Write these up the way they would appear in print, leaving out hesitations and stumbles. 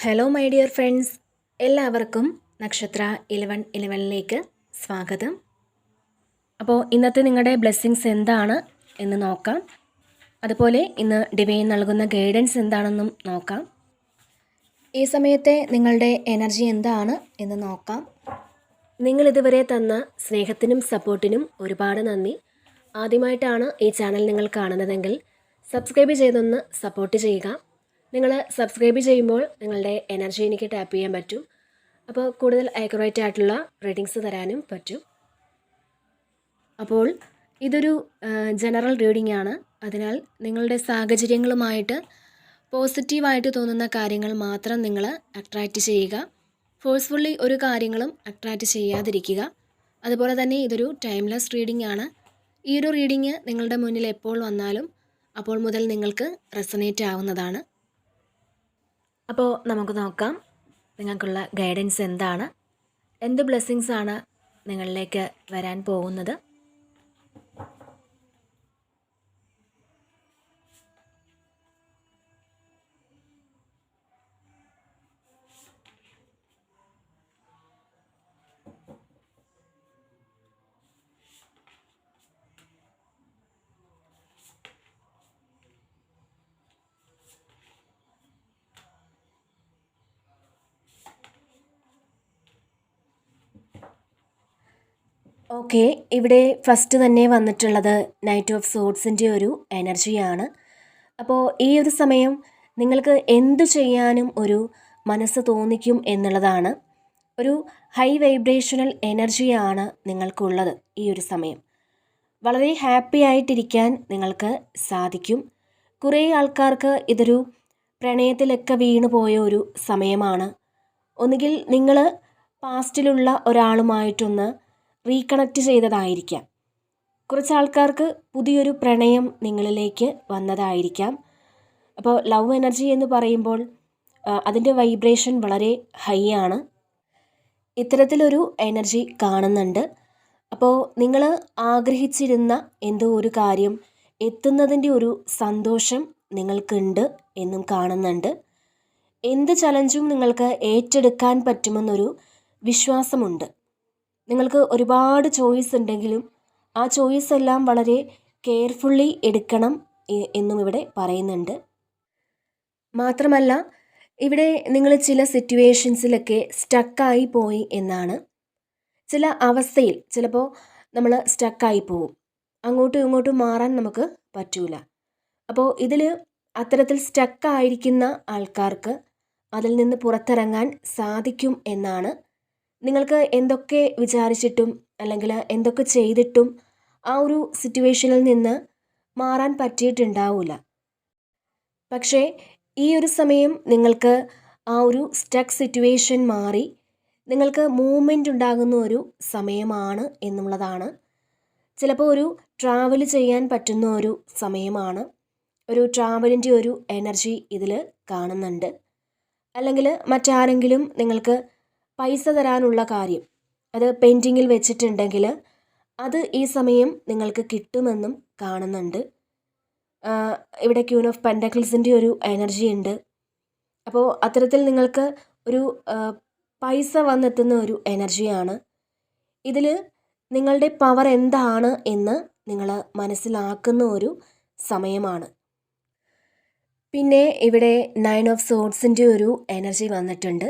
Hello my dear friends, എല്ലാവർക്കും നക്ഷത്ര 1111ലേക്ക് സ്വാഗതം. അപ്പോൾ ഇന്നത്തെ നിങ്ങളുടെ ബ്ലെസ്സിങ്സ് എന്താണ് എന്ന് നോക്കാം. അതുപോലെ ഇന്ന് ഡിവൈൻ നൽകുന്ന ഗൈഡൻസ് എന്താണെന്നും നോക്കാം. ഈ സമയത്തെ നിങ്ങളുടെ എനർജി എന്താണ് എന്ന് നോക്കാം. നിങ്ങൾ ഇതുവരെ തന്ന സ്നേഹത്തിനും സപ്പോർട്ടിനും ഒരുപാട് നന്ദി. ആദ്യമായിട്ടാണ് ഈ ചാനൽ നിങ്ങൾ കാണുന്നതെങ്കിൽ സബ്സ്ക്രൈബ് ചെയ്തൊന്ന് സപ്പോർട്ട് ചെയ്യുക. നിങ്ങൾ സബ്സ്ക്രൈബ് ചെയ്യുമ്പോൾ നിങ്ങളുടെ എനർജി എനിക്ക് ടാപ്പ് ചെയ്യാൻ പറ്റും. അപ്പോൾ കൂടുതൽ ആക്യുറേറ്റ് ആയിട്ടുള്ള റീഡിങ്സ് തരാനും പറ്റും. അപ്പോൾ ഇതൊരു ജനറൽ റീഡിംഗ് ആണ്. അതിനാൽ നിങ്ങളുടെ സാഹചര്യങ്ങളുമായിട്ട് പോസിറ്റീവായിട്ട് തോന്നുന്ന കാര്യങ്ങൾ മാത്രം നിങ്ങൾ അട്രാക്റ്റ് ചെയ്യുക. ഫോഴ്സ്ഫുള്ളി ഒരു കാര്യങ്ങളും അട്രാക്റ്റ് ചെയ്യാതിരിക്കുക. അതുപോലെ തന്നെ ഇതൊരു ടൈംലെസ് റീഡിംഗ് ആണ്. ഈ ഒരു റീഡിംഗ് നിങ്ങളുടെ മുന്നിൽ എപ്പോൾ വന്നാലും അപ്പോൾ മുതൽ നിങ്ങൾക്ക് റെസൊനേറ്റ് ആവുന്നതാണ്. അപ്പോൾ നമുക്ക് നോക്കാം നിങ്ങൾക്കുള്ള ഗൈഡൻസ് എന്താണ്, എന്ത് ബ്ലെസ്സിങ്സ് ആണ് നിങ്ങളിലേക്ക് വരാൻ പോകുന്നത്. ഓക്കെ, ഇവിടെ ഫസ്റ്റ് തന്നെ വന്നിട്ടുള്ളത് നൈറ്റ് ഓഫ് സോഡ്സിൻ്റെ ഒരു എനർജിയാണ്. അപ്പോൾ ഈ ഒരു സമയം നിങ്ങൾക്ക് എന്തു ചെയ്യാനും ഒരു മനസ്സ് തോന്നിക്കും എന്നുള്ളതാണ്. ഒരു ഹൈ വൈബ്രേഷണൽ എനർജിയാണ് നിങ്ങൾക്കുള്ളത്. ഈ ഒരു സമയം വളരെ ഹാപ്പി ആയിട്ടിരിക്കാൻ നിങ്ങൾക്ക് സാധിക്കും. കുറേ ആൾക്കാർക്ക് ഇതൊരു പ്രണയത്തിലൊക്കെ വീണു പോയ ഒരു സമയമാണ്. ഒന്നുകിൽ നിങ്ങൾ പാസ്റ്റിലുള്ള ഒരാളുമായിട്ടൊന്ന് റീകണക്റ്റ് ചെയ്തതായിരിക്കാം. കുറച്ച് ആൾക്കാർക്ക് പുതിയൊരു പ്രണയം നിങ്ങളിലേക്ക് വന്നതായിരിക്കാം. അപ്പോൾ ലവ് എനർജി എന്ന് പറയുമ്പോൾ അതിൻ്റെ വൈബ്രേഷൻ വളരെ ഹൈ ആണ്. ഇത്തരത്തിലൊരു എനർജി കാണുന്നുണ്ട്. അപ്പോൾ നിങ്ങൾ ആഗ്രഹിച്ചിരുന്ന എന്തോ ഒരു കാര്യം എത്തുന്നതിൻ്റെ ഒരു സന്തോഷം നിങ്ങൾക്കുണ്ട് എന്നും കാണുന്നുണ്ട്. എന്ത് ചലഞ്ചും നിങ്ങൾക്ക് ഏറ്റെടുക്കാൻ പറ്റുമെന്നൊരു വിശ്വാസമുണ്ട്. നിങ്ങൾക്ക് ഒരുപാട് ചോയ്സ് ഉണ്ടെങ്കിലും ആ ചോയ്സ് എല്ലാം വളരെ കെയർഫുള്ളി എടുക്കണം എന്നും ഇവിടെ പറയുന്നുണ്ട്. മാത്രമല്ല ഇവിടെ നിങ്ങൾ ചില സിറ്റുവേഷൻസിലൊക്കെ സ്റ്റക്കായി പോയി എന്നാണ്. ചില അവസ്ഥയിൽ ചിലപ്പോൾ നമ്മൾ സ്റ്റക്കായി പോവും, അങ്ങോട്ടും ഇങ്ങോട്ടും മാറാൻ നമുക്ക് പറ്റൂല. അപ്പോൾ ഇതിൽ അത്തരത്തിൽ സ്റ്റക്കായിരിക്കുന്ന ആൾക്കാർക്ക് അതിൽ നിന്ന് പുറത്തിറങ്ങാൻ സാധിക്കും എന്നാണ്. നിങ്ങൾക്ക് എന്തൊക്കെ വിചാരിച്ചിട്ടും അല്ലെങ്കിൽ എന്തൊക്കെ ചെയ്തിട്ടും ആ ഒരു സിറ്റുവേഷനിൽ നിന്ന് മാറാൻ പറ്റിയിട്ടുണ്ടാവില്ല. പക്ഷേ ഈ ഒരു സമയം നിങ്ങൾക്ക് ആ ഒരു സ്റ്റക്ക് സിറ്റുവേഷൻ മാറി നിങ്ങൾക്ക് മൂവ്മെൻ്റ് ഉണ്ടാകുന്ന ഒരു സമയമാണ് എന്നുള്ളതാണ്. ചിലപ്പോൾ ഒരു ട്രാവൽ ചെയ്യാൻ പറ്റുന്ന ഒരു സമയമാണ്. ഒരു ട്രാവലിൻ്റെ ഒരു എനർജി ഇതിൽ കാണുന്നുണ്ട്. അല്ലെങ്കിൽ മറ്റാരെങ്കിലും നിങ്ങൾക്ക് പൈസ തരാനുള്ള കാര്യം അത് പെൻഡിങ്ങിൽ വെച്ചിട്ടുണ്ടെങ്കിൽ അത് ഈ സമയം നിങ്ങൾക്ക് കിട്ടുമെന്നും കാണുന്നുണ്ട്. ഇവിടെ ക്യൂൻ ഓഫ് പെൻറ്റക്കിൾസിൻ്റെ ഒരു എനർജി ഉണ്ട്. അപ്പോൾ അത്തരത്തിൽ നിങ്ങൾക്ക് ഒരു പൈസ വന്നെത്തുന്ന ഒരു എനർജിയാണ്. ഇതിൽ നിങ്ങളുടെ പവർ എന്താണ് എന്ന് നിങ്ങൾ മനസ്സിലാക്കുന്ന ഒരു സമയമാണ്. പിന്നെ ഇവിടെ 9 ഓഫ് സോഡ്സിൻ്റെ ഒരു എനർജി വന്നിട്ടുണ്ട്.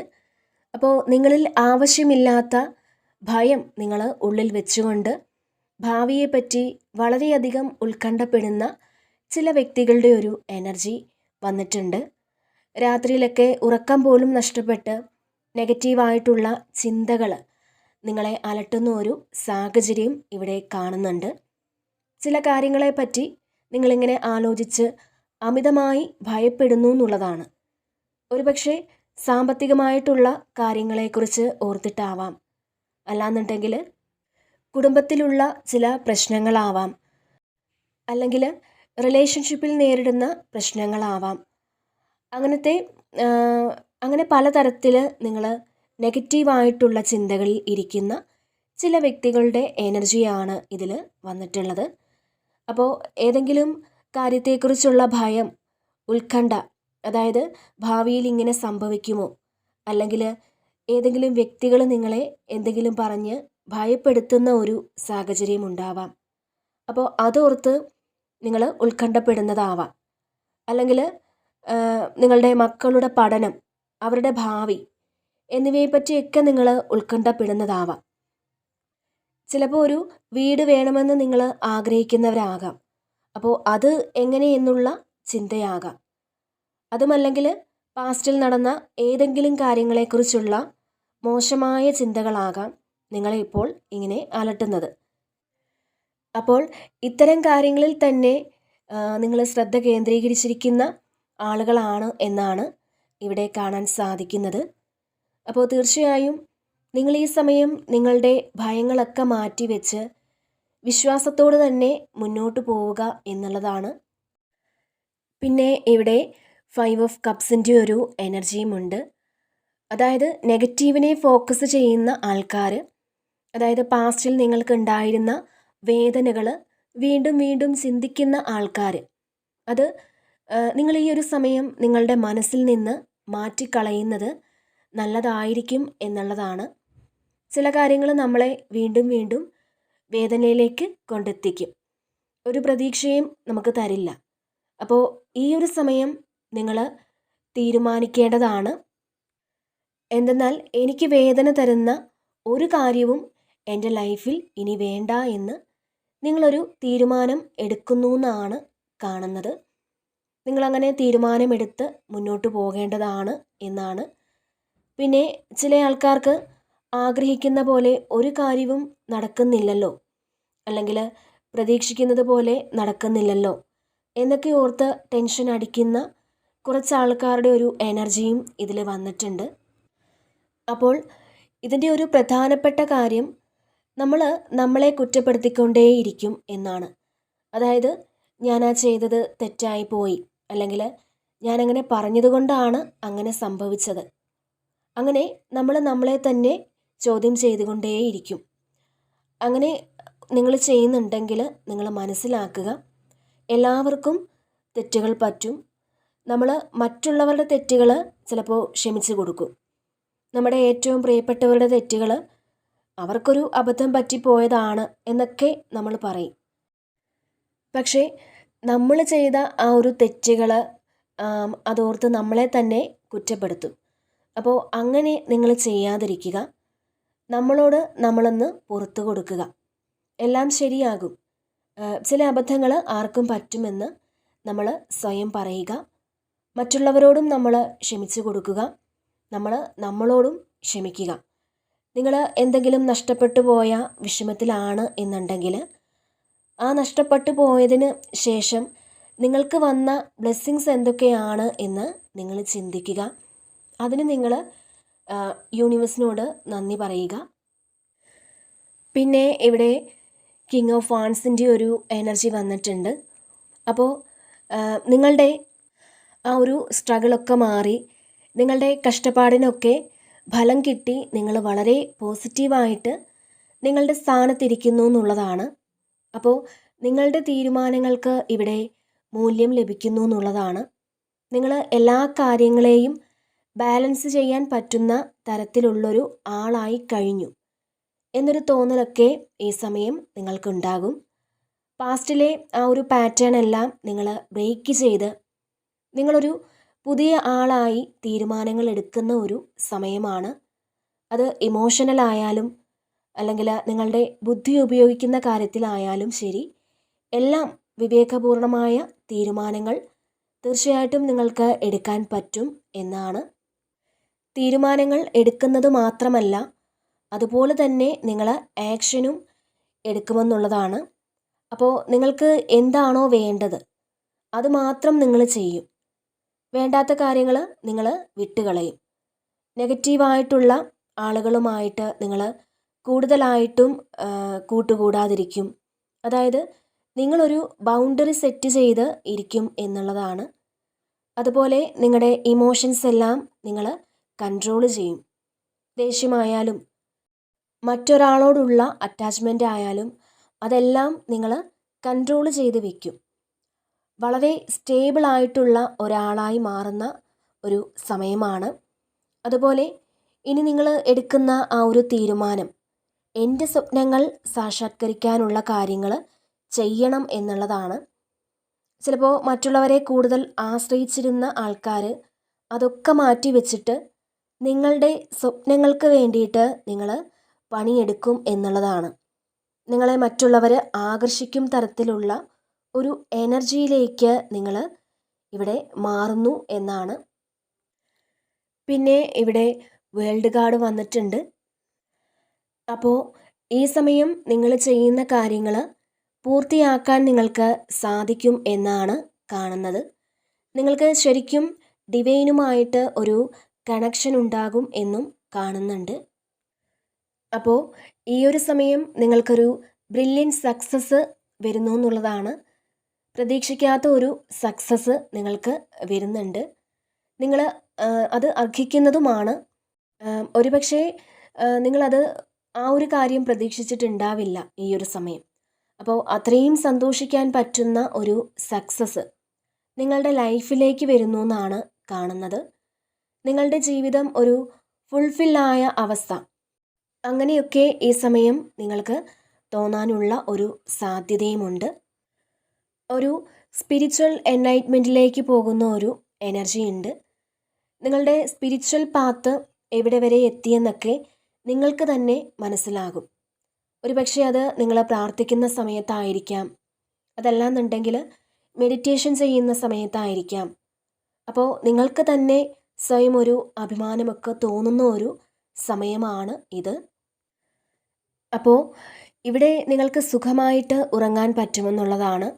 അപ്പോൾ നിങ്ങളിൽ ആവശ്യമില്ലാത്ത ഭയം നിങ്ങൾ ഉള്ളിൽ വെച്ചുകൊണ്ട് ഭാവിയെപ്പറ്റി വളരെയധികം ഉത്കണ്ഠപ്പെടുന്ന ചില വ്യക്തികളുടെ ഒരു എനർജി വന്നിട്ടുണ്ട്. രാത്രിയിലൊക്കെ ഉറക്കം പോലും നഷ്ടപ്പെട്ട് നെഗറ്റീവായിട്ടുള്ള ചിന്തകൾ നിങ്ങളെ അലട്ടുന്ന ഒരു സാഹചര്യം ഇവിടെ കാണുന്നുണ്ട്. ചില കാര്യങ്ങളെപ്പറ്റി നിങ്ങളിങ്ങനെ ആലോചിച്ച് അമിതമായി ഭയപ്പെടുന്നു എന്നുള്ളതാണ്. ഒരുപക്ഷെ സാമ്പത്തികമായിട്ടുള്ള കാര്യങ്ങളെക്കുറിച്ച് ഓർത്തിട്ടാവാം, അല്ലാന്നുണ്ടെങ്കിൽ കുടുംബത്തിലുള്ള ചില പ്രശ്നങ്ങളാവാം, അല്ലെങ്കിൽ റിലേഷൻഷിപ്പിൽ നേരിടുന്ന പ്രശ്നങ്ങളാവാം. അങ്ങനെ പലതരത്തിൽ നിങ്ങൾ നെഗറ്റീവായിട്ടുള്ള ചിന്തകളിൽ ഇരിക്കുന്ന ചില വ്യക്തികളുടെ എനർജിയാണ് ഇതിൽ വന്നിട്ടുള്ളത്. അപ്പോൾ ഏതെങ്കിലും കാര്യത്തെക്കുറിച്ചുള്ള ഭയം, ഉത്കണ്ഠ, അതായത് ഭാവിയിൽ ഇങ്ങനെ സംഭവിക്കുമോ, അല്ലെങ്കിൽ ഏതെങ്കിലും വ്യക്തികൾ നിങ്ങളെ എന്തെങ്കിലും പറഞ്ഞ് ഭയപ്പെടുത്തുന്ന ഒരു സാഹചര്യം ഉണ്ടാവാം. അപ്പോൾ അതോർത്ത് നിങ്ങൾ ഉത്കണ്ഠപ്പെടുന്നതാവാം. അല്ലെങ്കിൽ നിങ്ങളുടെ മക്കളുടെ പഠനം, അവരുടെ ഭാവി എന്നിവയെ പറ്റിയൊക്കെ നിങ്ങൾ ഉത്കണ്ഠപ്പെടുന്നതാവാം. ചിലപ്പോൾ ഒരു വീട് വേണമെന്ന് നിങ്ങൾ ആഗ്രഹിക്കുന്നവരാകാം. അപ്പോൾ അത് എങ്ങനെയെന്നുള്ള ചിന്തയാകാം. അതുമല്ലെങ്കിൽ പാസ്റ്റിൽ നടന്ന ഏതെങ്കിലും കാര്യങ്ങളെക്കുറിച്ചുള്ള മോശമായ ചിന്തകളാകാം നിങ്ങളെ ഇപ്പോൾ ഇങ്ങനെ അലട്ടുന്നത്. അപ്പോൾ ഇത്തരം കാര്യങ്ങളിൽ തന്നെ നിങ്ങൾ ശ്രദ്ധ കേന്ദ്രീകരിച്ചിരിക്കുന്ന ആളുകളാണ് എന്നാണ് ഇവിടെ കാണാൻ സാധിക്കുന്നത്. അപ്പോൾ തീർച്ചയായും നിങ്ങൾ ഈ സമയം നിങ്ങളുടെ ഭയങ്ങളൊക്കെ മാറ്റിവെച്ച് വിശ്വാസത്തോடு തന്നെ മുന്നോട്ട് പോവുക എന്നുള്ളതാണ്. പിന്നെ ഇവിടെ 5 ഓഫ് കപ്സിൻ്റെ ഒരു എനർജിയുമുണ്ട്. അതായത് നെഗറ്റീവിനെ ഫോക്കസ് ചെയ്യുന്ന ആൾക്കാർ, അതായത് പാസ്റ്റിൽ നിങ്ങൾക്ക് ഉണ്ടായിരുന്ന വേദനകൾ വീണ്ടും വീണ്ടും ചിന്തിക്കുന്ന ആൾക്കാർ, അത് നിങ്ങൾ ഈ ഒരു സമയം നിങ്ങളുടെ മനസ്സിൽ നിന്ന് മാറ്റിക്കളയുന്നത് നല്ലതായിരിക്കും എന്നുള്ളതാണ്. ചില കാര്യങ്ങൾ നമ്മളെ വീണ്ടും വീണ്ടും വേദനയിലേക്ക് കൊണ്ടെത്തിക്കും, ഒരു പ്രതീക്ഷയും നമുക്ക് തരില്ല. അപ്പോൾ ഈ ഒരു സമയം നിങ്ങൾ തീരുമാനിക്കേണ്ടതാണ്. എന്തെന്നാൽ എനിക്ക് വേദന തരുന്ന ഒരു കാര്യവും എൻ്റെ ലൈഫിൽ ഇനി വേണ്ട എന്ന് നിങ്ങളൊരു തീരുമാനം എടുക്കുന്നു എന്നാണ് കാണുന്നത്. നിങ്ങളങ്ങനെ തീരുമാനമെടുത്ത് മുന്നോട്ട് പോകേണ്ടതാണ് എന്നാണ്. പിന്നെ ചില ആൾക്കാർക്ക് ആഗ്രഹിക്കുന്ന പോലെ ഒരു കാര്യവും നടക്കുന്നില്ലല്ലോ, അല്ലെങ്കിൽ പ്രതീക്ഷിക്കുന്നത് പോലെ നടക്കുന്നില്ലല്ലോ എന്നൊക്കെ ഓർത്ത് ടെൻഷൻ അടിക്കുന്ന കുറച്ച് ആൾക്കാരുടെ ഒരു എനർജിയും ഇതിൽ വന്നിട്ടുണ്ട്. അപ്പോൾ ഇതിൻ്റെ ഒരു പ്രധാനപ്പെട്ട കാര്യം നമ്മൾ നമ്മളെ കുറ്റപ്പെടുത്തിക്കൊണ്ടേയിരിക്കും എന്നാണ്. അതായത് ഞാനാ ചെയ്തത് തെറ്റായി പോയി, അല്ലെങ്കിൽ ഞാനങ്ങനെ പറഞ്ഞതുകൊണ്ടാണ് അങ്ങനെ സംഭവിച്ചത്. അങ്ങനെ നമ്മൾ നമ്മളെ തന്നെ ചോദ്യം ചെയ്തുകൊണ്ടേയിരിക്കും. അങ്ങനെ നിങ്ങൾ ചെയ്യുന്നുണ്ടെങ്കിൽ നിങ്ങൾ മനസ്സിലാക്കുക, എല്ലാവർക്കും തെറ്റുകൾ പറ്റും. നമ്മൾ മറ്റുള്ളവരുടെ തെറ്റുകൾ ചിലപ്പോൾ ക്ഷമിച്ചു കൊടുക്കും. നമ്മുടെ ഏറ്റവും പ്രിയപ്പെട്ടവരുടെ തെറ്റുകൾ അവർക്കൊരു അബദ്ധം പറ്റിപ്പോയതാണ് എന്നൊക്കെ നമ്മൾ പറയും. പക്ഷേ നമ്മൾ ചെയ്ത ആ ഒരു തെറ്റുകൾ അതോർത്ത് നമ്മളെ തന്നെ കുറ്റപ്പെടുത്തും. അപ്പോൾ അങ്ങനെ നിങ്ങൾ ചെയ്യാതിരിക്കുക. നമ്മളോട് നമ്മളൊന്ന് പുറത്തു കൊടുക്കുക, എല്ലാം ശരിയാകും. ചില അബദ്ധങ്ങൾ ആർക്കും പറ്റുമെന്ന് നമ്മൾ സ്വയം പറയുക. മറ്റുള്ളവരോടും നമ്മൾ ക്ഷമിച്ചു കൊടുക്കുക, നമ്മൾ നമ്മളോടും ക്ഷമിക്കുക. നിങ്ങൾ എന്തെങ്കിലും നഷ്ടപ്പെട്ടു പോയ വിഷമത്തിലാണ് എന്നുണ്ടെങ്കിൽ ആ നഷ്ടപ്പെട്ടു പോയതിന് ശേഷം നിങ്ങൾക്ക് വന്ന ബ്ലെസ്സിങ്സ് എന്തൊക്കെയാണ് എന്ന് നിങ്ങൾ ചിന്തിക്കുക. അതിന് നിങ്ങൾ യൂണിവേഴ്സിനോട് നന്ദി പറയുക. പിന്നെ ഇവിടെ കിങ് ഓഫ് വാൺസിൻ്റെ ഒരു എനർജി വന്നിട്ടുണ്ട്. അപ്പോൾ നിങ്ങളുടെ ആ ഒരു സ്ട്രഗിളൊക്കെ മാറി നിങ്ങളുടെ കഷ്ടപ്പാടിനൊക്കെ ഫലം കിട്ടി നിങ്ങൾ വളരെ പോസിറ്റീവായിട്ട് നിങ്ങളുടെ സ്ഥാനത്തിരിക്കുന്നു എന്നുള്ളതാണ്. അപ്പോൾ നിങ്ങളുടെ തീരുമാനങ്ങൾക്ക് ഇവിടെ മൂല്യം ലഭിക്കുന്നു എന്നുള്ളതാണ്. നിങ്ങൾ എല്ലാ കാര്യങ്ങളെയും ബാലൻസ് ചെയ്യാൻ പറ്റുന്ന തരത്തിലുള്ളൊരു ആളായി കഴിഞ്ഞു എന്നൊരു തോന്നലൊക്കെ ഈ സമയം നിങ്ങൾക്കുണ്ടാകും. പാസ്റ്റിലെ ആ ഒരു പാറ്റേൺ എല്ലാം നിങ്ങൾ ബ്രേക്ക് ചെയ്ത് നിങ്ങളൊരു പുതിയ ആളായി തീരുമാനങ്ങൾ എടുക്കുന്ന ഒരു സമയമാണ്. അത് ഇമോഷണലായാലും അല്ലെങ്കിൽ നിങ്ങളുടെ ബുദ്ധി ഉപയോഗിക്കുന്ന കാര്യത്തിലായാലും ശരി, എല്ലാം വിവേകപൂർണമായ തീരുമാനങ്ങൾ തീർച്ചയായിട്ടും നിങ്ങൾക്ക് എടുക്കാൻ പറ്റും എന്നാണ്. തീരുമാനങ്ങൾ എടുക്കുന്നത് മാത്രമല്ല, അതുപോലെ തന്നെ നിങ്ങൾ ആക്ഷനും എടുക്കുമെന്നുള്ളതാണ്. അപ്പോൾ നിങ്ങൾക്ക് എന്താണോ വേണ്ടത് അത് മാത്രം നിങ്ങൾ ചെയ്യും. വേണ്ടാത്ത കാര്യങ്ങൾ നിങ്ങൾ വിട്ടുകളയും. നെഗറ്റീവായിട്ടുള്ള ആളുകളുമായിട്ട് നിങ്ങൾ കൂടുതലായിട്ടും കൂട്ടുകൂടാതിരിക്കും. അതായത് നിങ്ങളൊരു ബൗണ്ടറി സെറ്റ് ചെയ്ത് ഇരിക്കും എന്നുള്ളതാണ്. അതുപോലെ നിങ്ങളുടെ ഇമോഷൻസ് എല്ലാം നിങ്ങൾ കൺട്രോൾ ചെയ്യും. ദേഷ്യമായാലും മറ്റൊരാളോടുള്ള അറ്റാച്ച്മെൻ്റ് ആയാലും അതെല്ലാം നിങ്ങൾ കൺട്രോൾ ചെയ്ത് വയ്ക്കും. വളരെ സ്റ്റേബിളായിട്ടുള്ള ഒരാളായി മാറുന്ന ഒരു സമയമാണ്. അതുപോലെ ഇനി നിങ്ങൾ എടുക്കുന്ന ആ ഒരു തീരുമാനം എൻ്റെ സ്വപ്നങ്ങൾ സാക്ഷാത്കരിക്കാനുള്ള കാര്യങ്ങൾ ചെയ്യണം എന്നുള്ളതാണ്. ചിലപ്പോൾ മറ്റുള്ളവരെ കൂടുതൽ ആശ്രയിച്ചിരുന്ന ആൾക്കാർ അതൊക്കെ മാറ്റി വെച്ചിട്ട് നിങ്ങളുടെ സ്വപ്നങ്ങൾക്ക് വേണ്ടിയിട്ട് നിങ്ങൾ പണിയെടുക്കും എന്നുള്ളതാണ്. നിങ്ങളെ മറ്റുള്ളവർ ആകർഷിക്കും തരത്തിലുള്ള ഒരു എനർജിയിലേക്ക് നിങ്ങൾ ഇവിടെ മാറുന്നു എന്നാണ്. പിന്നെ ഇവിടെ വേൾഡ് കാർഡ് വന്നിട്ടുണ്ട്. അപ്പോൾ ഈ സമയം നിങ്ങൾ ചെയ്യുന്ന കാര്യങ്ങൾ പൂർത്തിയാക്കാൻ നിങ്ങൾക്ക് സാധിക്കും എന്നാണ് കാണുന്നത്. നിങ്ങൾക്ക് ശരിക്കും ഡിവൈനുമായിട്ട് ഒരു കണക്ഷൻ ഉണ്ടാകും എന്നും കാണുന്നുണ്ട്. അപ്പോൾ ഈ ഒരു സമയം നിങ്ങൾക്കൊരു ബ്രില്യൻ സക്സസ് വരുന്നു എന്നുള്ളതാണ്. പ്രതീക്ഷിക്കാത്ത ഒരു സക്സസ് നിങ്ങൾക്ക് വരുന്നുണ്ട്. നിങ്ങൾ അത് അർഹിക്കുന്നതുമാണ്. ഒരുപക്ഷെ നിങ്ങളത് ആ ഒരു കാര്യം പ്രതീക്ഷിച്ചിട്ടുണ്ടാവില്ല ഈ ഒരു സമയം. അപ്പോൾ അത്രയും സന്തോഷിക്കാൻ പറ്റുന്ന ഒരു സക്സസ് നിങ്ങളുടെ ലൈഫിലേക്ക് വരുന്നു എന്നാണ് കാണുന്നത്. നിങ്ങളുടെ ജീവിതം ഒരു ഫുൾഫില്ലായ അവസ്ഥ, അങ്ങനെയൊക്കെ ഈ സമയം നിങ്ങൾക്ക് തോന്നാനുള്ള ഒരു സാധ്യതയുമുണ്ട്. ഒരു സ്പിരിച്വൽ എൻലൈറ്റ്മെൻറ്റിലേക്ക് പോകുന്ന ഒരു എനർജി ഉണ്ട്. നിങ്ങളുടെ സ്പിരിച്വൽ പാത്ത് എവിടെ വരെ എത്തിയെന്നൊക്കെ നിങ്ങൾക്ക് തന്നെ മനസ്സിലാകും. ഒരുപക്ഷെ അത് നിങ്ങൾ പ്രാർത്ഥിക്കുന്ന സമയത്തായിരിക്കാം, അതല്ലാന്നുണ്ടെങ്കിൽ മെഡിറ്റേഷൻ ചെയ്യുന്ന സമയത്തായിരിക്കാം. അപ്പോൾ നിങ്ങൾക്ക് തന്നെ സ്വയം ഒരു അഭിമാനമൊക്കെ തോന്നുന്ന ഒരു സമയമാണ് ഇത്. അപ്പോൾ ഇവിടെ നിങ്ങൾക്ക് സുഖമായിട്ട് ഉറങ്ങാൻ പറ്റുമെന്നുള്ളതാണ്.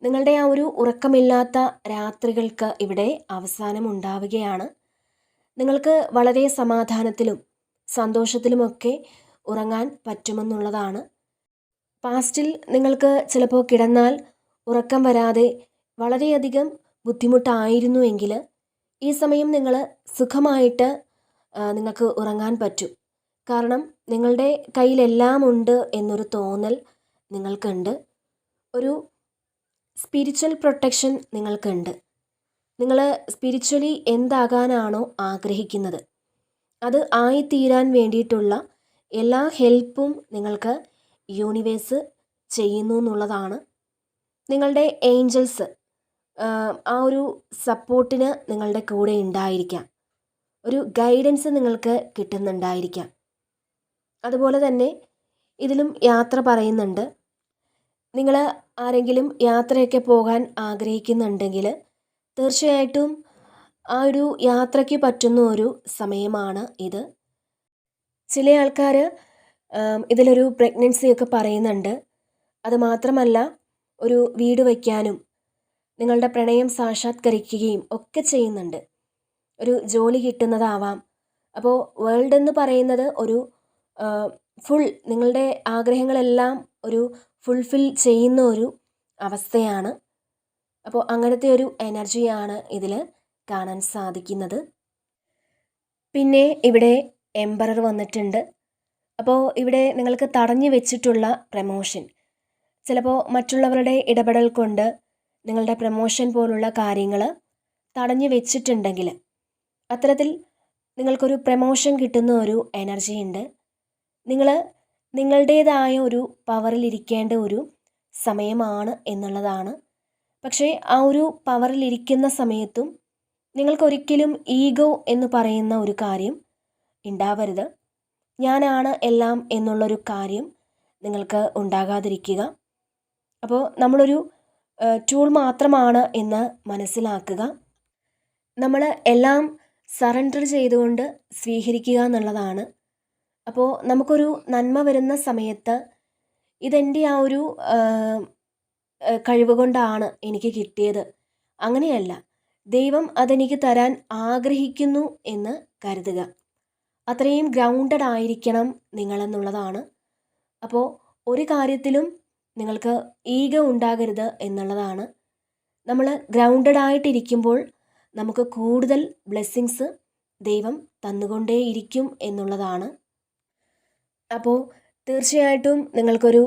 നിങ്ങളുടെ ആ ഒരു ഉറക്കമില്ലാത്ത രാത്രികൾക്ക് ഇവിടെ അവസാനം ഉണ്ടാവുകയാണ്. നിങ്ങൾക്ക് വളരെ സമാധാനത്തിലും സന്തോഷത്തിലുമൊക്കെ ഉറങ്ങാൻ പറ്റുമെന്നുള്ളതാണ്. പാസ്റ്റിൽ നിങ്ങൾക്ക് ചിലപ്പോൾ കിടന്നാൽ ഉറക്കം വരാതെ വളരെയധികം ബുദ്ധിമുട്ടായിരുന്നുവെങ്കിൽ ഈ സമയം നിങ്ങൾ സുഖമായിട്ട് നിങ്ങൾക്ക് ഉറങ്ങാൻ പറ്റും. കാരണം നിങ്ങളുടെ കയ്യിലെല്ലാം ഉണ്ട് എന്നൊരു തോന്നൽ നിങ്ങൾക്കുണ്ട്. ഒരു സ്പിരിച്വൽ പ്രൊട്ടക്ഷൻ നിങ്ങൾക്കുണ്ട്. നിങ്ങൾ സ്പിരിച്വലി എന്താകാനാണോ ആഗ്രഹിക്കുന്നത് അത് ആയിത്തീരാൻ വേണ്ടിയിട്ടുള്ള എല്ലാ ഹെൽപ്പും നിങ്ങൾക്ക് യൂണിവേഴ്സ് ചെയ്യുന്നു എന്നുള്ളതാണ്. നിങ്ങളുടെ ഏഞ്ചൽസ് ആ ഒരു സപ്പോർട്ടിന് നിങ്ങളുടെ കൂടെ ഉണ്ടായിരിക്കാം. ഒരു ഗൈഡൻസ് നിങ്ങൾക്ക് കിട്ടുന്നുണ്ടായിരിക്കാം. അതുപോലെ തന്നെ ഇതിലും യാത്ര പറയുന്നുണ്ട്. നിങ്ങൾ ആരെങ്കിലും യാത്രയൊക്കെ പോകാൻ ആഗ്രഹിക്കുന്നുണ്ടെങ്കിൽ തീർച്ചയായിട്ടും ആ ഒരു യാത്രയ്ക്ക് പറ്റുന്ന ഒരു സമയമാണ് ഇത്. ചില ആൾക്കാർ ഇതിലൊരു പ്രഗ്നൻസിയൊക്കെ പറയുന്നുണ്ട്. അതുമാത്രമല്ല ഒരു വീട് വയ്ക്കാനും നിങ്ങളുടെ പ്രണയം സാക്ഷാത്കരിക്കുകയും ഒക്കെ ചെയ്യുന്നുണ്ട്. ഒരു ജോലി കിട്ടുന്നതാവാം. അപ്പോൾ വേൾഡ് എന്ന് പറയുന്നത് ഒരു ഫുൾ നിങ്ങളുടെ ആഗ്രഹങ്ങളെല്ലാം ഒരു ഫുൾഫിൽ ചെയ്യുന്ന ഒരു അവസ്ഥയാണ്. അപ്പോൾ അങ്ങനത്തെ ഒരു എനർജിയാണ് ഇതിൽ കാണാൻ സാധിക്കുന്നത്. പിന്നെ ഇവിടെ എംപറർ വന്നിട്ടുണ്ട്. അപ്പോൾ ഇവിടെ നിങ്ങൾക്ക് തടഞ്ഞു വെച്ചിട്ടുള്ള പ്രമോഷൻ, ചിലപ്പോൾ മറ്റുള്ളവരുടെ ഇടപെടൽ കൊണ്ട് നിങ്ങളുടെ പ്രമോഷൻ പോലുള്ള കാര്യങ്ങൾ തടഞ്ഞു വെച്ചിട്ടുണ്ടെങ്കിൽ അത്തരത്തിൽ നിങ്ങൾക്കൊരു പ്രമോഷൻ കിട്ടുന്ന ഒരു എനർജി ഉണ്ട്. നിങ്ങൾ നിങ്ങളുടേതായ ഒരു പവറിലിരിക്കേണ്ട ഒരു സമയമാണ് എന്നുള്ളതാണ്. പക്ഷേ ആ ഒരു പവറിലിരിക്കുന്ന സമയത്തും നിങ്ങൾക്കൊരിക്കലും ഈഗോ എന്ന് പറയുന്ന ഒരു കാര്യം ഉണ്ടാവരുത്. ഞാനാണ് എല്ലാം എന്നുള്ളൊരു കാര്യം നിങ്ങൾക്ക് ഉണ്ടാകാതിരിക്കുക. അപ്പോൾ നമ്മളൊരു ടൂൾ മാത്രമാണ് എന്ന് മനസ്സിലാക്കുക. നമ്മൾ എല്ലാം സറണ്ടർ ചെയ്തുകൊണ്ട് സ്വീകരിക്കുക എന്നുള്ളതാണ്. അപ്പോൾ നമുക്കൊരു നന്മ വരുന്ന സമയത്ത് ഇതെൻ്റെ ആ ഒരു കഴിവ് കൊണ്ടാണ് എനിക്ക് കിട്ടിയത്, അങ്ങനെയല്ല, ദൈവം അതെനിക്ക് തരാൻ ആഗ്രഹിക്കുന്നു എന്ന് കരുതുക. അത്രയും ഗ്രൗണ്ടഡ് ആയിരിക്കണം നിങ്ങളെന്നുള്ളതാണ്. അപ്പോൾ ഒരു കാര്യത്തിലും നിങ്ങൾക്ക് ഈഗോ ഉണ്ടാകരുത് എന്നുള്ളതാണ്. നമ്മൾ ഗ്രൗണ്ടഡ് ആയിട്ടിരിക്കുമ്പോൾ നമുക്ക് കൂടുതൽ ബ്ലെസ്സിങ്സ് ദൈവം തന്നുകൊണ്ടേയിരിക്കും എന്നുള്ളതാണ്. അപ്പോൾ തീർച്ചയായിട്ടും നിങ്ങൾക്കൊരു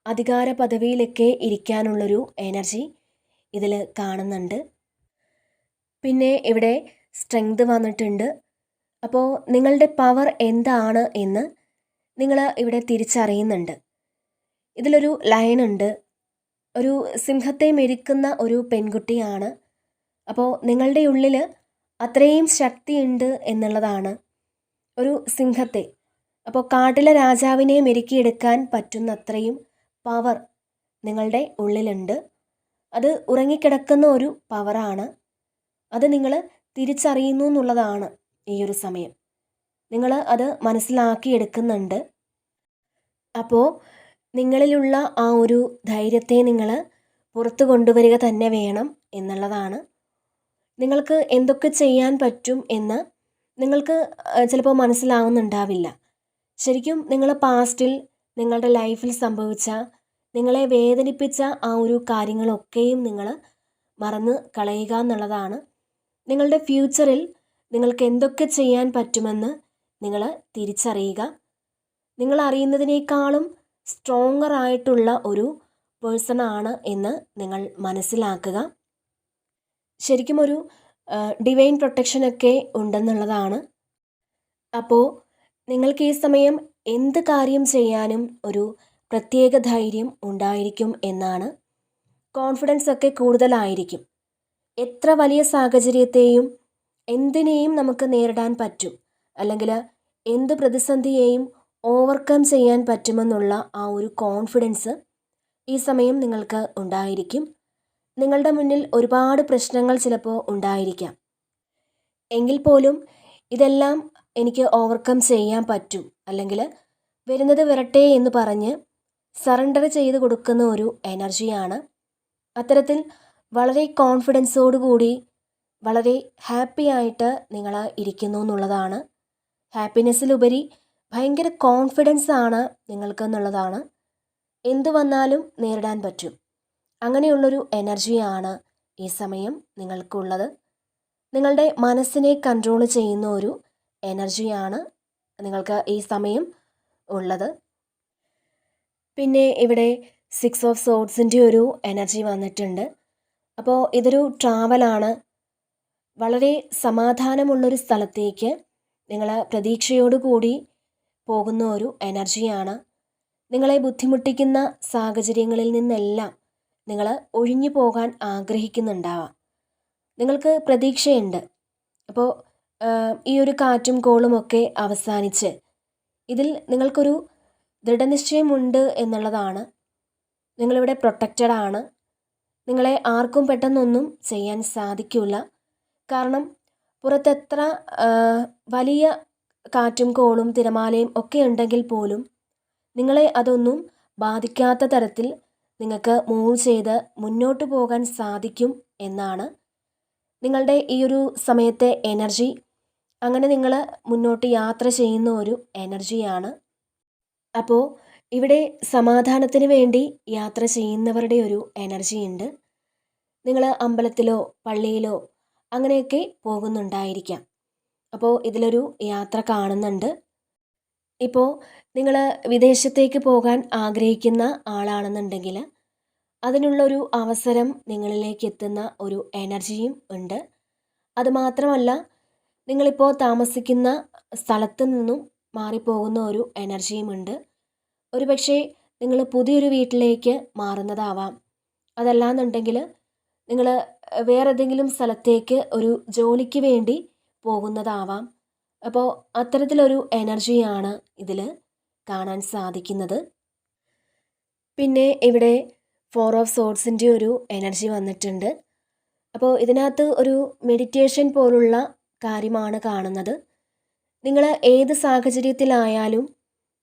അധികാര പദവിയിലൊക്കെ ഇരിക്കാനുള്ളൊരു എനർജി ഇതിൽ കാണുന്നുണ്ട്. പിന്നെ ഇവിടെ സ്ട്രെങ്ത് വന്നിട്ടുണ്ട്. അപ്പോൾ നിങ്ങളുടെ പവർ എന്താണ് എന്ന് നിങ്ങൾ ഇവിടെ തിരിച്ചറിയുന്നുണ്ട്. ഇതിലൊരു ലയനുണ്ട്, ഒരു സിംഹത്തെ മെരുക്കുന്ന ഒരു പെൺകുട്ടിയാണ്. അപ്പോൾ നിങ്ങളുടെ ഉള്ളിൽ അത്രയും ശക്തിയുണ്ട് എന്നുള്ളതാണ്. ഒരു സിംഹത്തെ, അപ്പോൾ കാട്ടിലെ രാജാവിനെ മെരുക്കിയെടുക്കാൻ പറ്റുന്നത്രയും പവർ നിങ്ങളുടെ ഉള്ളിലുണ്ട്. അത് ഉറങ്ങിക്കിടക്കുന്ന ഒരു പവറാണ്. അത് നിങ്ങൾ തിരിച്ചറിയുന്നു എന്നുള്ളതാണ് ഈ ഒരു സമയം. നിങ്ങൾ അത് മനസ്സിലാക്കിയെടുക്കുന്നുണ്ട്. അപ്പോൾ നിങ്ങളിലുള്ള ആ ഒരു ധൈര്യത്തെ നിങ്ങൾ പുറത്തു കൊണ്ടുവരിക തന്നെ വേണം എന്നുള്ളതാണ്. നിങ്ങൾക്ക് എന്തൊക്കെ ചെയ്യാൻ പറ്റും എന്ന് നിങ്ങൾക്ക് ചിലപ്പോൾ മനസ്സിലാവുന്നുണ്ടാവില്ല. ശരിക്കും നിങ്ങൾ പാസ്റ്റിൽ നിങ്ങളുടെ ലൈഫിൽ സംഭവിച്ച, നിങ്ങളെ വേദനിപ്പിച്ച ആ ഒരു കാര്യങ്ങളൊക്കെയും നിങ്ങൾ മറന്ന് കളയുക എന്നുള്ളതാണ്. നിങ്ങളുടെ ഫ്യൂച്ചറിൽ നിങ്ങൾക്ക് എന്തൊക്കെ ചെയ്യാൻ പറ്റുമെന്ന് നിങ്ങൾ തിരിച്ചറിയുക. നിങ്ങൾ അറിയുന്നതിനേക്കാളും സ്ട്രോങ്ങർ ആയിട്ടുള്ള ഒരു പേഴ്സണാണ് എന്ന് നിങ്ങൾ മനസ്സിലാക്കുക. ശരിക്കും ഒരു ഡിവൈൻ പ്രൊട്ടക്ഷനൊക്കെ ഉണ്ടെന്നുള്ളതാണ്. അപ്പോൾ നിങ്ങൾക്ക് ഈ സമയം എന്ത് കാര്യം ചെയ്യാനും ഒരു പ്രത്യേക ധൈര്യം ഉണ്ടായിരിക്കും എന്നാണ്. കോൺഫിഡൻസ് ഒക്കെ കൂടുതലായിരിക്കും. എത്ര വലിയ സാഹചര്യത്തെയും എന്തിനേയും നമുക്ക് നേരിടാൻ പറ്റും, അല്ലെങ്കിൽ എന്ത് പ്രതിസന്ധിയെയും ഓവർകം ചെയ്യാൻ പറ്റുമെന്നുള്ള ആ ഒരു കോൺഫിഡൻസ് ഈ സമയം നിങ്ങൾക്ക് ഉണ്ടായിരിക്കും. നിങ്ങളുടെ മുന്നിൽ ഒരുപാട് പ്രശ്നങ്ങൾ ചിലപ്പോൾ ഉണ്ടായിരിക്കാം. എങ്കിൽ പോലും ഇതെല്ലാം എനിക്ക് ഓവർകം ചെയ്യാൻ പറ്റും, അല്ലെങ്കിൽ വരുന്നത് വരട്ടെ എന്ന് പറഞ്ഞ് സറണ്ടർ ചെയ്ത് കൊടുക്കുന്ന ഒരു എനർജിയാണ്. അത്തരത്തിൽ വളരെ കോൺഫിഡൻസോടുകൂടി വളരെ ഹാപ്പി ആയിട്ട് നിങ്ങൾ ഇരിക്കുന്നു എന്നുള്ളതാണ്. ഹാപ്പിനെസ്സിലുപരി ഭയങ്കര കോൺഫിഡൻസ് ആണ് നിങ്ങൾക്ക് എന്നുള്ളതാണ്. എന്തു വന്നാലും നേരിടാൻ പറ്റും, അങ്ങനെയുള്ളൊരു എനർജിയാണ് ഈ സമയം നിങ്ങൾക്കുള്ളത്. നിങ്ങളുടെ മനസ്സിനെ കൺട്രോൾ ചെയ്യുന്ന ഒരു എനർജിയാണ് നിങ്ങൾക്ക് ഈ സമയം ഉള്ളത്. പിന്നെ ഇവിടെ 6 ഓഫ് സോഡ്സിൻ്റെ ഒരു എനർജി വന്നിട്ടുണ്ട്. അപ്പോൾ ഇതൊരു ട്രാവലാണ്. വളരെ സമാധാനമുള്ളൊരു സ്ഥലത്തേക്ക് നിങ്ങൾ പ്രതീക്ഷയോടുകൂടി പോകുന്ന ഒരു എനർജിയാണ്. നിങ്ങളെ ബുദ്ധിമുട്ടിക്കുന്ന സാഹചര്യങ്ങളിൽ നിന്നെല്ലാം നിങ്ങൾ ഒഴിഞ്ഞു പോകാൻ ആഗ്രഹിക്കുന്നുണ്ടാവാം. നിങ്ങൾക്ക് പ്രതീക്ഷയുണ്ട്. അപ്പോൾ ഈ ഒരു കാറ്റും കോളും ഒക്കെ അവസാനിച്ച് ഇതിൽ നിങ്ങൾക്കൊരു ദൃഢനിശ്ചയമുണ്ട് എന്നുള്ളതാണ്. നിങ്ങളിവിടെ പ്രൊട്ടക്റ്റഡ് ആണ്. നിങ്ങളെ ആർക്കും പെട്ടെന്നൊന്നും ചെയ്യാൻ സാധിക്കില്ല. കാരണം പുറത്തെത്ര വലിയ കാറ്റും കോളും തിരമാലയും ഒക്കെ ഉണ്ടെങ്കിൽ പോലും നിങ്ങളെ അതൊന്നും ബാധിക്കാത്ത തരത്തിൽ നിങ്ങൾക്ക് മൂവ് ചെയ്ത് മുന്നോട്ട് പോകാൻ സാധിക്കും എന്നാണ് നിങ്ങളുടെ ഈ ഒരു സമയത്തെ എനർജി. അങ്ങനെ നിങ്ങൾ മുന്നോട്ട് യാത്ര ചെയ്യുന്ന ഒരു എനർജിയാണ്. അപ്പോൾ ഇവിടെ സമാധാനത്തിന് വേണ്ടി യാത്ര ചെയ്യുന്നവരുടെ ഒരു എനർജി ഉണ്ട്. നിങ്ങൾ അമ്പലത്തിലോ പള്ളിയിലോ അങ്ങനെയൊക്കെ പോകുന്നുണ്ടായിരിക്കാം. അപ്പോൾ ഇതിലൊരു യാത്ര കാണുന്നുണ്ട്. ഇപ്പോൾ നിങ്ങൾ വിദേശത്തേക്ക് പോകാൻ ആഗ്രഹിക്കുന്ന ആളാണെന്നുണ്ടെങ്കിൽ അതിനുള്ളൊരു അവസരം നിങ്ങളിലേക്ക് എത്തുന്ന ഒരു എനർജിയും ഉണ്ട്. അതുമാത്രമല്ല, നിങ്ങളിപ്പോൾ താമസിക്കുന്ന സ്ഥലത്ത് നിന്നും മാറിപ്പോകുന്ന ഒരു എനർജിയുമുണ്ട്. ഒരുപക്ഷെ നിങ്ങൾ പുതിയൊരു വീട്ടിലേക്ക് മാറുന്നതാവാം. അതല്ലാന്നുണ്ടെങ്കിൽ നിങ്ങൾ വേറെ ഏതെങ്കിലും സ്ഥലത്തേക്ക് ഒരു ജോലിക്ക് വേണ്ടി പോകുന്നതാവാം. അപ്പോൾ അത്തരത്തിലൊരു എനർജിയാണ് ഇതിൽ കാണാൻ സാധിക്കുന്നത്. പിന്നെ ഇവിടെ 4 ഓഫ് സോഡ്സിൻ്റെ ഒരു എനർജി വന്നിട്ടുണ്ട്. അപ്പോൾ ഇതിനകത്ത് ഒരു മെഡിറ്റേഷൻ പോലുള്ള കാര്യമാണ് കാണുന്നത്. നിങ്ങൾ ഏത് സാഹചര്യത്തിലായാലും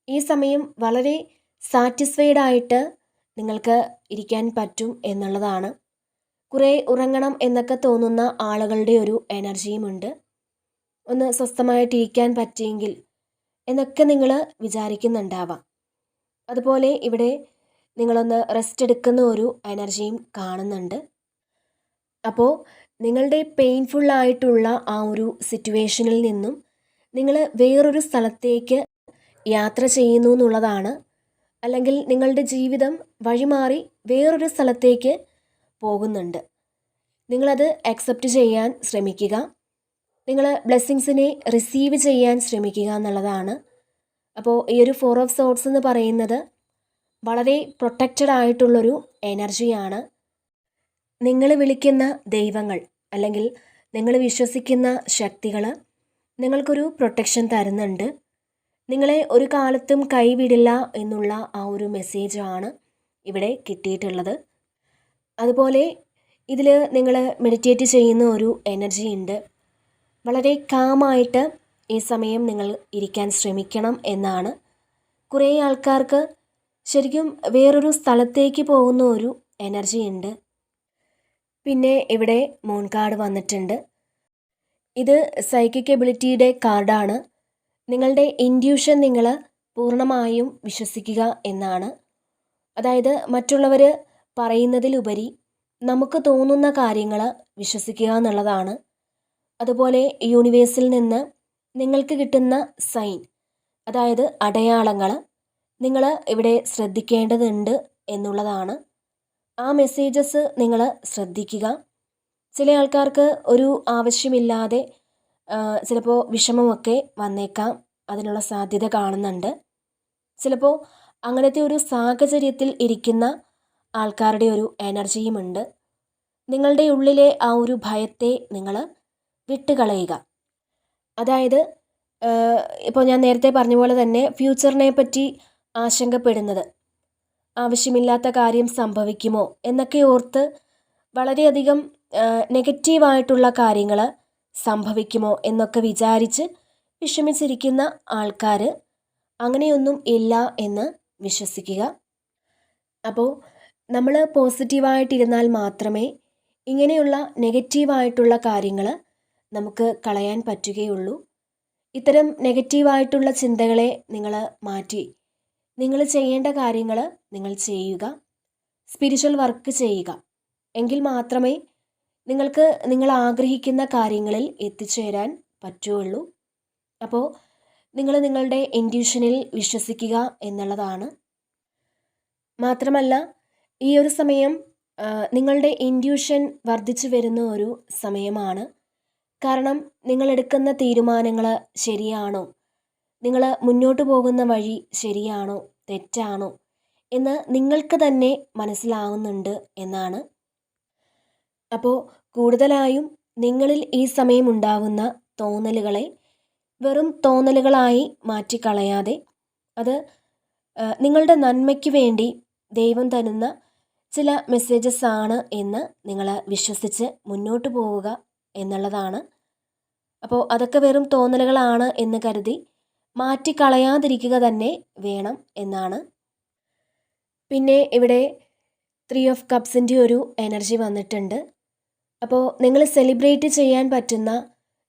ഈ സമയം വളരെ സാറ്റിസ്ഫൈഡ് ആയിട്ട് നിങ്ങൾക്ക് ഇരിക്കാൻ പറ്റും എന്നുള്ളതാണ്. കുറേ ഉറങ്ങണം എന്നൊക്കെ തോന്നുന്ന ആളുകളുടെ ഒരു എനർജിയുമുണ്ട്. ഒന്ന് സ്വസ്ഥമായിട്ടിരിക്കാൻ പറ്റിയെങ്കിൽ എന്നൊക്കെ നിങ്ങൾ വിചാരിക്കുന്നുണ്ടാവാം. അതുപോലെ ഇവിടെ നിങ്ങളൊന്ന് റെസ്റ്റ് എടുക്കുന്ന ഒരു എനർജിയും കാണുന്നുണ്ട്. അപ്പോൾ നിങ്ങളുടെ പെയിൻഫുള്ളായിട്ടുള്ള ആ ഒരു സിറ്റുവേഷനിൽ നിന്നും നിങ്ങൾ വേറൊരു സ്ഥലത്തേക്ക് യാത്ര ചെയ്യുന്നു എന്നുള്ളതാണ്. അല്ലെങ്കിൽ നിങ്ങളുടെ ജീവിതം വഴിമാറി വേറൊരു സ്ഥലത്തേക്ക് പോകുന്നുണ്ട്. നിങ്ങളത് അക്സെപ്റ്റ് ചെയ്യാൻ ശ്രമിക്കുക. നിങ്ങൾ ബ്ലെസ്സിങ്സിനെ റിസീവ് ചെയ്യാൻ ശ്രമിക്കുക എന്നുള്ളതാണ്. അപ്പോൾ ഈ ഒരു 4 ഓഫ് സോർട്സ് എന്ന് പറയുന്നത് വളരെ പ്രൊട്ടക്റ്റഡ് ആയിട്ടുള്ളൊരു എനർജിയാണ്. നിങ്ങൾ വിളിക്കുന്ന ദൈവങ്ങൾ അല്ലെങ്കിൽ നിങ്ങൾ വിശ്വസിക്കുന്ന ശക്തികൾ നിങ്ങൾക്കൊരു പ്രൊട്ടക്ഷൻ തരുന്നുണ്ട്. നിങ്ങളെ ഒരു കാലത്തും കൈവിടില്ല എന്നുള്ള ആ ഒരു മെസ്സേജാണ് ഇവിടെ കിട്ടിയിട്ടുള്ളത്. അതുപോലെ ഇതിൽ നിങ്ങൾ മെഡിറ്റേറ്റ് ചെയ്യുന്ന ഒരു എനർജി ഉണ്ട്. വളരെ കാമായിട്ട് ഈ സമയം നിങ്ങൾ ഇരിക്കാൻ ശ്രമിക്കണം എന്നാണ്. കുറേ ആൾക്കാർക്ക് ശരിക്കും വേറൊരു സ്ഥലത്തേക്ക് പോകുന്ന ഒരു എനർജി ഉണ്ട്. പിന്നെ ഇവിടെ മൂൺ കാർഡ് വന്നിട്ടുണ്ട്. ഇത് സൈക്കിക് എബിലിറ്റിയുടെ കാർഡാണ്. നിങ്ങളുടെ ഇൻഡ്യൂഷൻ നിങ്ങൾ പൂർണ്ണമായും വിശ്വസിക്കുക എന്നാണ്. അതായത് മറ്റുള്ളവർ പറയുന്നതിലുപരി നമുക്ക് തോന്നുന്ന കാര്യങ്ങൾ വിശ്വസിക്കുക എന്നുള്ളതാണ്. അതുപോലെ യൂണിവേഴ്സിൽ നിന്ന് നിങ്ങൾക്ക് കിട്ടുന്ന സൈൻ, അതായത് അടയാളങ്ങൾ നിങ്ങൾ ഇവിടെ ശ്രദ്ധിക്കേണ്ടതുണ്ട് എന്നുള്ളതാണ്. ആ മെസ്സേജസ് നിങ്ങൾ ശ്രദ്ധിക്കുക. ചില ആൾക്കാർക്ക് ഒരു ആവശ്യമില്ലാതെ ചിലപ്പോൾ വിഷമമൊക്കെ വന്നേക്കാം, അതിനുള്ള സാധ്യത കാണുന്നുണ്ട്. ചിലപ്പോൾ അങ്ങനത്തെ ഒരു സാഹചര്യത്തിൽ ഇരിക്കുന്ന ആൾക്കാരുടെ ഒരു എനർജിയുമുണ്ട്. നിങ്ങളുടെ ഉള്ളിലെ ആ ഒരു ഭയത്തെ നിങ്ങൾ വിട്ടുകളയുക. അതായത് ഇപ്പോൾ ഞാൻ നേരത്തെ പറഞ്ഞ പോലെ തന്നെ ഫ്യൂച്ചറിനെ പറ്റി ആശങ്കപ്പെടുന്നത്, ആവശ്യമില്ലാത്ത കാര്യം സംഭവിക്കുമോ എന്നൊക്കെ ഓർത്ത് വളരെയധികം നെഗറ്റീവായിട്ടുള്ള കാര്യങ്ങൾ സംഭവിക്കുമോ എന്നൊക്കെ വിചാരിച്ച് വിഷമിച്ചിരിക്കുന്ന ആൾക്കാർ അങ്ങനെയൊന്നും ഇല്ല എന്ന് വിശ്വസിക്കുക. അപ്പോൾ നമ്മൾ പോസിറ്റീവായിട്ടിരുന്നാൽ മാത്രമേ ഇങ്ങനെയുള്ള നെഗറ്റീവായിട്ടുള്ള കാര്യങ്ങൾ നമുക്ക് കളയാൻ പറ്റുകയുള്ളൂ. ഇത്തരം നെഗറ്റീവായിട്ടുള്ള ചിന്തകളെ നിങ്ങൾ മാറ്റി നിങ്ങൾ ചെയ്യേണ്ട കാര്യങ്ങൾ നിങ്ങൾ ചെയ്യുക, സ്പിരിച്വൽ വർക്ക് ചെയ്യുക. എങ്കിൽ മാത്രമേ നിങ്ങൾക്ക് നിങ്ങൾ ആഗ്രഹിക്കുന്ന കാര്യങ്ങളിൽ എത്തിച്ചേരാൻ പറ്റുകയുള്ളൂ. അപ്പോൾ നിങ്ങൾ നിങ്ങളുടെ ഇൻഡ്യൂഷനിൽ വിശ്വസിക്കുക എന്നുള്ളതാണ്. മാത്രമല്ല ഈ ഒരു സമയം നിങ്ങളുടെ ഇൻഡ്യൂഷൻ വർദ്ധിച്ചു വരുന്ന ഒരു സമയമാണ്. കാരണം നിങ്ങൾ എടുക്കുന്ന തീരുമാനങ്ങൾ ശരിയാണോ, നിങ്ങൾ മുന്നോട്ട് പോകുന്ന വഴി ശരിയാണോ തെറ്റാണോ എന്ന് നിങ്ങൾക്ക് തന്നെ മനസ്സിലാവുന്നുണ്ട് എന്നാണ്. അപ്പോൾ കൂടുതലായും നിങ്ങളിൽ ഈ സമയം ഉണ്ടാകുന്ന തോന്നലുകളെ വെറും തോന്നലുകളായി മാറ്റിക്കളയാതെ അത് നിങ്ങളുടെ നന്മയ്ക്ക് വേണ്ടി ദൈവം തരുന്ന ചില മെസ്സേജസ് ആണ് എന്ന് നിങ്ങൾ വിശ്വസിച്ച് മുന്നോട്ട് പോവുക എന്നുള്ളതാണ്. അപ്പോൾ അതൊക്കെ വെറും തോന്നലുകളാണ് എന്ന് കരുതി മാറ്റിക്കളയാതിരിക്കുക തന്നെ വേണം എന്നാണ്. പിന്നെ ഇവിടെ 3 ഓഫ് കപ്സിൻ്റെ ഒരു എനർജി വന്നിട്ടുണ്ട്. അപ്പോൾ നിങ്ങൾ സെലിബ്രേറ്റ് ചെയ്യാൻ പറ്റുന്ന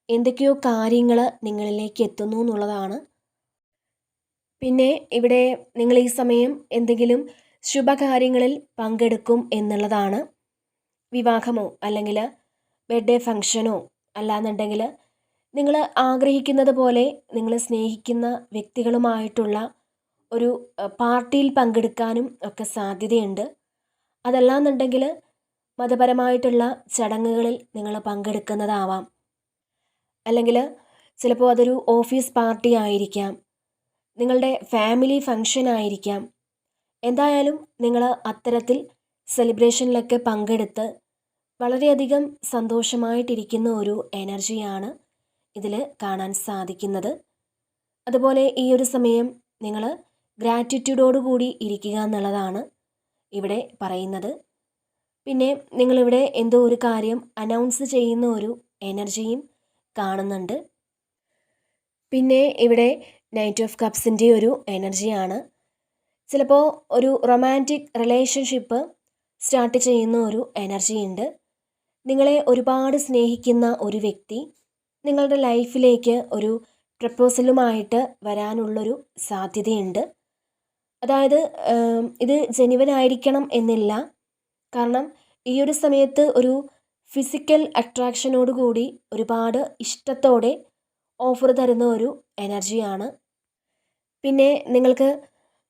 എന്തൊക്കെയോ കാര്യങ്ങൾ നിങ്ങളിലേക്ക് എത്തുന്നു എന്നുള്ളതാണ്. പിന്നെ ഇവിടെ നിങ്ങൾ ഈ സമയം എന്തെങ്കിലും ശുഭകാര്യങ്ങളിൽ പങ്കെടുക്കും എന്നുള്ളതാണ്. വിവാഹമോ അല്ലെങ്കിൽ ബർത്ത്ഡേ ഫംഗ്ഷനോ അല്ലാന്നുണ്ടെങ്കിൽ നിങ്ങൾ ആഗ്രഹിക്കുന്നത് പോലെ നിങ്ങൾ സ്നേഹിക്കുന്ന വ്യക്തികളുമായിട്ടുള്ള ഒരു പാർട്ടിയിൽ പങ്കെടുക്കാനും ഒക്കെ സാധ്യതയുണ്ട്. അതല്ലാന്നുണ്ടെങ്കിൽ മതപരമായിട്ടുള്ള ചടങ്ങുകളിൽ നിങ്ങൾ പങ്കെടുക്കുന്നതാവാം. അല്ലെങ്കിൽ ചിലപ്പോൾ അതൊരു ഓഫീസ് പാർട്ടി ആയിരിക്കാം, നിങ്ങളുടെ ഫാമിലി ഫംഗ്ഷൻ ആയിരിക്കാം. എന്തായാലും നിങ്ങൾ അത്തരത്തിൽ സെലിബ്രേഷനിലൊക്കെ പങ്കെടുത്ത് വളരെയധികം സന്തോഷമായിട്ടിരിക്കുന്ന ഒരു എനർജിയാണ് ഇതിൽ കാണാൻ സാധിക്കുന്നത്. അതുപോലെ ഈ ഒരു സമയം നിങ്ങൾ ഗ്രാറ്റിറ്റ്യൂഡോടുകൂടി ഇരിക്കുക എന്നുള്ളതാണ് ഇവിടെ പറയുന്നത്. പിന്നെ നിങ്ങളിവിടെ എന്തോ ഒരു കാര്യം അനൗൺസ് ചെയ്യുന്ന ഒരു എനർജിയും കാണുന്നുണ്ട്. പിന്നെ ഇവിടെ നൈറ്റ് ഓഫ് കപ്സിൻ്റെ ഒരു എനർജിയാണ്. ചിലപ്പോൾ ഒരു റൊമാൻറ്റിക് റിലേഷൻഷിപ്പ് സ്റ്റാർട്ട് ചെയ്യുന്ന ഒരു എനർജി ഉണ്ട്. നിങ്ങളെ ഒരുപാട് സ്നേഹിക്കുന്ന ഒരു വ്യക്തി നിങ്ങളുടെ ലൈഫിലേക്ക് ഒരു പ്രപ്പോസലുമായിട്ട് വരാനുള്ളൊരു സാധ്യതയുണ്ട്. അതായത് ഇത് ജെന്യുവൻ ആയിരിക്കണം എന്നില്ല. കാരണം ഈ ഒരു സമയത്ത് ഒരു ഫിസിക്കൽ അട്രാക്ഷനോടുകൂടി ഒരുപാട് ഇഷ്ടത്തോടെ ഓഫർ തരുന്ന ഒരു എനർജിയാണ്. പിന്നെ നിങ്ങൾക്ക്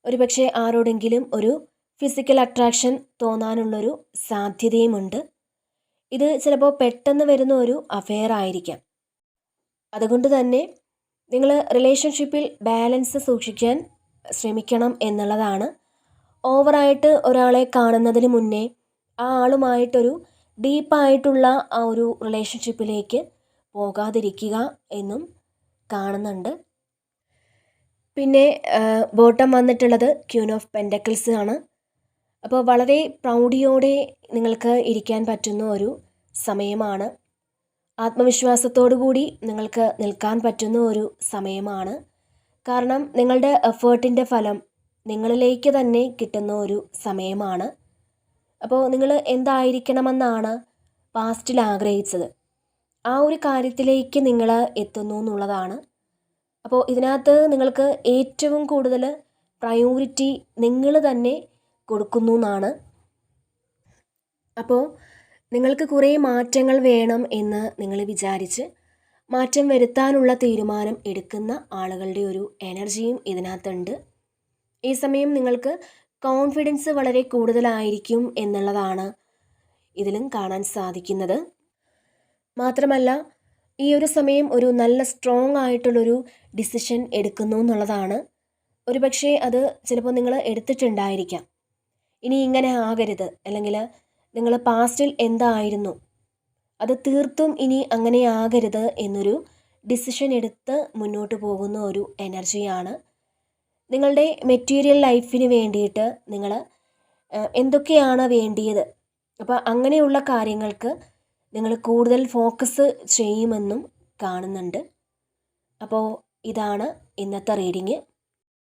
ഒരുപക്ഷെ ആരോടെങ്കിലും ഒരു ഫിസിക്കൽ അട്രാക്ഷൻ തോന്നാനുള്ളൊരു സാധ്യതയുമുണ്ട്. ഇത് ചിലപ്പോൾ പെട്ടെന്ന് വരുന്ന ഒരു അഫെയർ ആയിരിക്കാം. അതുകൊണ്ട് തന്നെ നിങ്ങൾ റിലേഷൻഷിപ്പിൽ ബാലൻസ് സൂക്ഷിക്കാൻ ശ്രമിക്കണം എന്നുള്ളതാണ്. ഓവറായിട്ട് ഒരാളെ കാണുന്നതിന് മുന്നേ ആ ആളുമായിട്ടൊരു ഡീപ്പായിട്ടുള്ള ആ ഒരു റിലേഷൻഷിപ്പിലേക്ക് പോകാതിരിക്കുക എന്നും കാണുന്നുണ്ട്. പിന്നെ ബോട്ടം വന്നിട്ടുള്ളത് ക്യൂൻ ഓഫ് പെൻറ്റക്കിൾസ് ആണ്. അപ്പോൾ വളരെ പ്രൗഢിയോടെ നിങ്ങൾക്ക് ഇരിക്കാൻ പറ്റുന്ന ഒരു സമയമാണ്. ആത്മവിശ്വാസത്തോടു കൂടി നിങ്ങൾക്ക് നിൽക്കാൻ പറ്റുന്ന ഒരു സമയമാണ്. കാരണം നിങ്ങളുടെ എഫേർട്ടിൻ്റെ ഫലം നിങ്ങളിലേക്ക് തന്നെ കിട്ടുന്ന ഒരു സമയമാണ്. അപ്പോൾ നിങ്ങൾ എന്തായിരിക്കണമെന്നാണ് പാസ്റ്റിൽ ആഗ്രഹിച്ചത്, ആ ഒരു കാര്യത്തിലേക്ക് നിങ്ങൾ എത്തുന്നു എന്നുള്ളതാണ്. അപ്പോൾ ഇതിനകത്ത് നിങ്ങൾക്ക് ഏറ്റവും കൂടുതൽ പ്രയോറിറ്റി നിങ്ങൾ തന്നെ കൊടുക്കുന്നു എന്നാണ്. അപ്പോൾ നിങ്ങൾക്ക് കുറേ മാറ്റങ്ങൾ വേണം എന്ന് നിങ്ങൾ വിചാരിച്ച് മാറ്റം വരുത്താനുള്ള തീരുമാനം എടുക്കുന്ന ആളുകളുടെ ഒരു എനർജിയും ഇതിനകത്തുണ്ട്. ഈ സമയം നിങ്ങൾക്ക് കോൺഫിഡൻസ് വളരെ കൂടുതലായിരിക്കും എന്നുള്ളതാണ് ഇതിലും കാണാൻ സാധിക്കുന്നത്. മാത്രമല്ല ഈ ഒരു സമയം ഒരു നല്ല സ്ട്രോങ് ആയിട്ടുള്ളൊരു ഡിസിഷൻ എടുക്കുന്നു എന്നുള്ളതാണ്. ഒരു പക്ഷേ അത് ചിലപ്പോൾ നിങ്ങൾ എടുത്തിട്ടുണ്ടായിരിക്കാം. ഇനി ഇങ്ങനെ ആകരുത്, അല്ലെങ്കിൽ നിങ്ങൾ പാസ്റ്റിൽ എന്തായിരുന്നു അത് തീർത്തും ഇനി അങ്ങനെ ആകരുത് എന്നൊരു ഡിസിഷൻ എടുത്ത് മുന്നോട്ട് പോകുന്ന ഒരു എനർജിയാണ്. നിങ്ങളുടെ മെറ്റീരിയൽ ലൈഫിന് വേണ്ടിയിട്ട് നിങ്ങൾ എന്തൊക്കെയാണ് വേണ്ടിയത്, അപ്പോൾ അങ്ങനെയുള്ള കാര്യങ്ങൾക്ക് നിങ്ങൾ കൂടുതൽ ഫോക്കസ് ചെയ്യുമെന്നും കാണുന്നുണ്ട്. അപ്പോൾ ഇതാണ് ഇന്നത്തെ റീഡിങ്.